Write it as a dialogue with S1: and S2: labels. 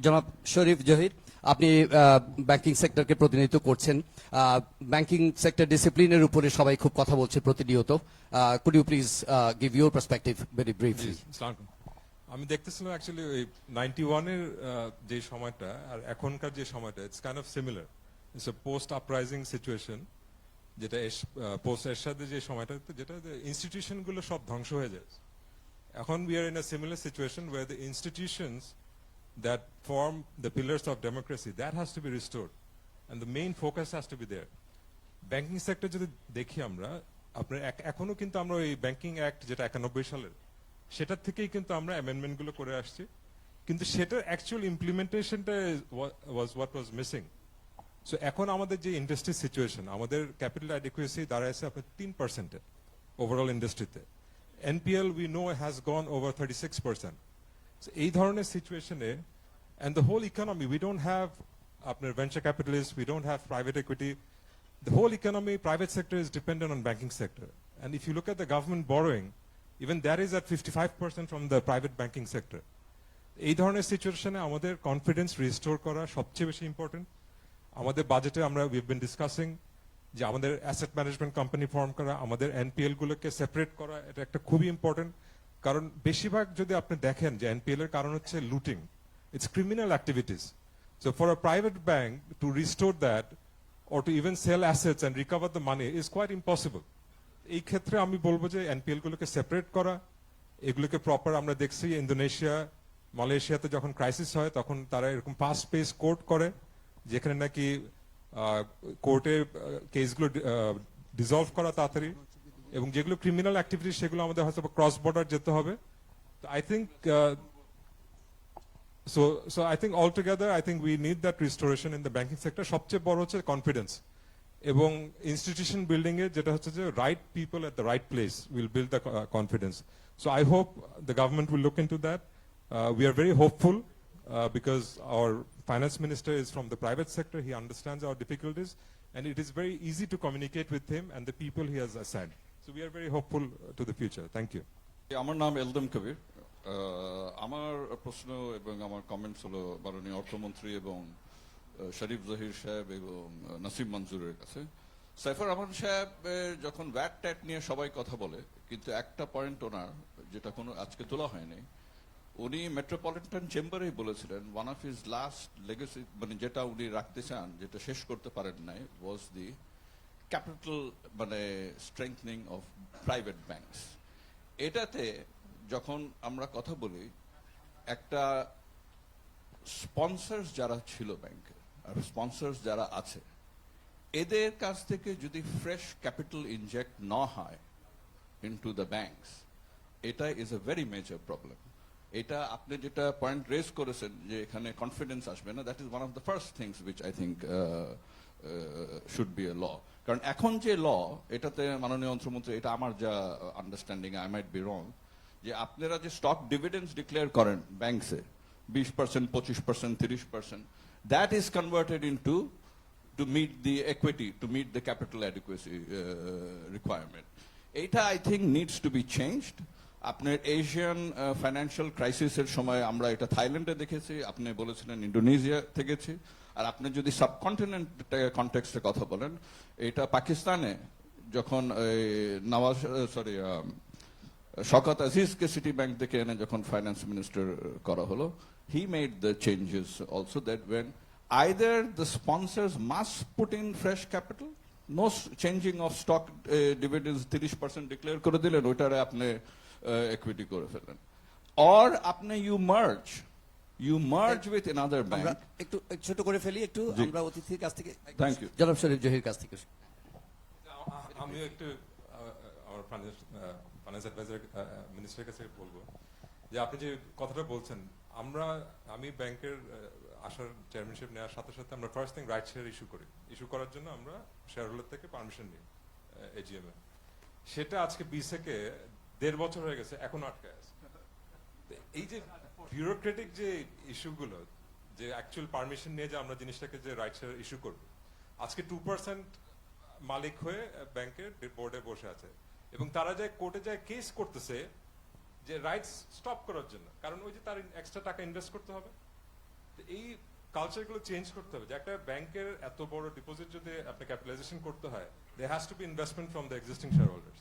S1: জনাব শরীফ জহির, আপনি ব্যাংকিং সেক্টরকে প্রতিনিধিত্ব করছেন। ব্যাংকিং সেক্টর ডিসিপ্লিনের উপরে সবাই খুব কথা বলছে প্রতিনিয়ত। Could you please give your perspective very briefly?
S2: আমি দেখতেছিলাম অ্যাকচুয়ালি ওই 91-এর যে সময়টা আর এখনকার যে সময়টা, it's kind of similar. It's a post uprising situation, যেটা পোস্ট এরশাদের যে সময়টা, যেটা ইনস্টিটিউশন গুলো সব ধ্বংস হয়ে যায়। এখন we are in a similar situation where the institutions that form the pillars of democracy, that has to be restored, and the main focus has to be there. Banking sector যদি দেখি আমরা, আপনার এখনো কিন্তু আমরা ওই ব্যাংকিং অ্যাক্ট যেটা 91 সালের, সেটার থেকেই কিন্তু আমরা অ্যামেন্ডমেন্ট গুলো করে আসছি, কিন্তু সেটার অ্যাকচুয়াল ইমপ্লিমেন্টেশনটা ওয়াজ মিসিং। সো এখন আমাদের যে ইন্ডাস্ট্রি সিচুয়েশন, আমাদের ক্যাপিটাল অ্যাডিকুয়েসি দাঁড়াইছে আপনার 3% ওভারঅল ইন্ডাস্ট্রিতে। NPL we know has gone over 36%. So এই ধরনের সিচুয়েশনে, and the whole economy, we don't have আপনার venture capitalists, we don't have private equity. The whole economy, private sector is dependent on banking sector. And if you look at the government borrowing, even that is at 55% from the private banking sector. এই ধরনের সিচুয়েশনে আমাদের confidence restore করা সবচেয়ে বেশি important. আমাদের বাজেটে আমরা we've been discussing যে আমাদের অ্যাসেট ম্যানেজমেন্ট কোম্পানি ফর্ম করা, আমাদের NPL গুলোকে সেপারেট করা, এটা একটা খুবই ইম্পর্টেন্ট। কারণ বেশিরভাগ যদি আপনি দেখেন যে NPL এর কারণ হচ্ছে looting, it's criminal activities. So for a private bank to restore that or to even sell assets and recover the money is quite impossible. এই ক্ষেত্রে আমি বলবো যে NPL গুলোকে সেপারেট করা, এগুলোকে প্রপার, আমরা দেখছি ইন্দোনেশিয়া, মালয়েশিয়াতে যখন ক্রাইসিস হয় তখন তারা এরকম ফাস্ট পেস কোর্ট করে, যেখানে নাকি কোর্টের কেসগুলো ডিসলভ করা তাড়াতাড়ি, এবং যেগুলো ক্রিমিনাল অ্যাক্টিভিটি সেগুলো আমাদের হয়তো ক্রস বর্ডার যেতে হবে। I think so I think altogether I think we need that restoration in the banking sector. সবচেয়ে বড় হচ্ছে কনফিডেন্স এবং ইনস্টিটিউশন বিল্ডিং এ, যেটা হচ্ছে যে right people at the right place will build the confidence. So I hope the government will look into that. We are very hopeful because our finance minister is from the private sector. He understands our difficulties, and it is very easy to communicate with him and the people he has assigned. So we are very hopeful to the future. Thank you.
S3: আমার নাম এলদম কবির। আমার প্রশ্ন এবং আমার comments হলো মাননীয় অর্থমন্ত্রী এবং শরীফ জহির সাহেব এবং নাসিম মঞ্জুরের কাছে। সাইফুর রহমান সাহেব যখন ভ্যাট ট্যাট নিয়ে সবাই কথা বলে, কিন্তু একটা পয়েন্ট ওনার যেটা কোনো আজকে তোলা হয়নি, উনি মেট্রোপলিটন চেম্বারেই বলেছিলেন one of his last legacy, মানে যেটা উনি রাখতে চান, যেটা শেষ করতে পারেন নাই, ওয়াজ দি ক্যাপিটাল, মানে স্ট্রেংথনিং অফ প্রাইভেট ব্যাংকস। এটাতে যখন আমরা কথা বলি, একটা স্পন্সর্স যারা ছিল ব্যাংকে আর স্পন্সর্স যারা আছে, এদের কাছ থেকে যদি ফ্রেশ ক্যাপিটাল ইনজেক্ট না হয় ইনটু দ্য ব্যাংকস, এটা is a very major problem. এটা আপনি যেটা পয়েন্ট রেজ করেছেন যে এখানে কনফিডেন্স আসবে না, that is one of the first things which I think should be a law. কারণ এখন যে ল, এটাতে মাননীয় অর্থমন্ত্রী, এটা আমার যা understanding, I might be wrong, যে আপনারা যে স্টক ডিভিডেন্ডস ডিক্লেয়ার করেন ব্যাংকসে 20%, 25%, 30%, that is converted into to meet the equity, to meet the capital adequacy requirement. এইটা I think needs to be changed. আপনার এশিয়ান ফাইন্যান্সিয়াল ক্রাইসিসের সময় আমরা এটা থাইল্যান্ডে দেখেছি, আপনি বলেছিলেন ইন্ডোনেশিয়া দেখেছি, আর আপনি যদি সাবকন্টিনেন্ট কনটেক্সটে কথা বলেন, এটা পাকিস্তানে যখন নওয়াজ শওকত আজিজকে সিটি ব্যাংক থেকে এনে যখন ফাইন্যান্স মিনিস্টার করা হলো, he made the changes also that when either the sponsors must put in fresh capital, no changing of stock dividends 30% declare করে দিলেন, ওইটারে আপনি equity করে ফেলেন, or আপনি you merge with another bank.
S1: একটু ছোট করে ফেলি, একটু আমরা অতিথির কাছ থেকে,
S3: থ্যাংক ইউ,
S1: জনাব শরীফ জহির কাছ থেকে।
S2: আমি একটু আমার ফাইন্যান্স অ্যাডভাইজার মিনিস্টারের কাছে বলবো যে আপনি যে কথাটা বলছেন, আমি ব্যাংকের আসার চেয়ারম্যানশিপ নেওয়ার সাথে সাথে আমরা first thing right share issue করার জন্য আমরা শেয়ার হোল্ডার থেকে পারমিশন নিই এজিএম এ। সেটা আজকে বিসেকে 1.5 বছর হয়ে গেছে, এখন আটকে আছে। এই যে বিউরোক্রেটিক যে ইস্যুগুলো, যে অ্যাকচুয়াল পারমিশন নিয়ে যে আমরা জিনিসটাকে যে রাইট শেয়ার ইস্যু করব, আজকে 2% মালিক হয়ে ব্যাংকের বোর্ডে বসে আছে, এবং তারা যায় কোর্টে যায় কেস করতেছে যে রাইটস স্টপ করার জন্য, কারণ ওই যে তার এক্সট্রা টাকা ইনভেস্ট করতে হবে। কালচারগুলো চেঞ্জ করতে হবে, যে একটা ব্যাংকের এত বড় ডিপোজিট যদি আপনি ক্যাপিটালাইজেশন করতে হয়, there has to be investment from the existing shareholders.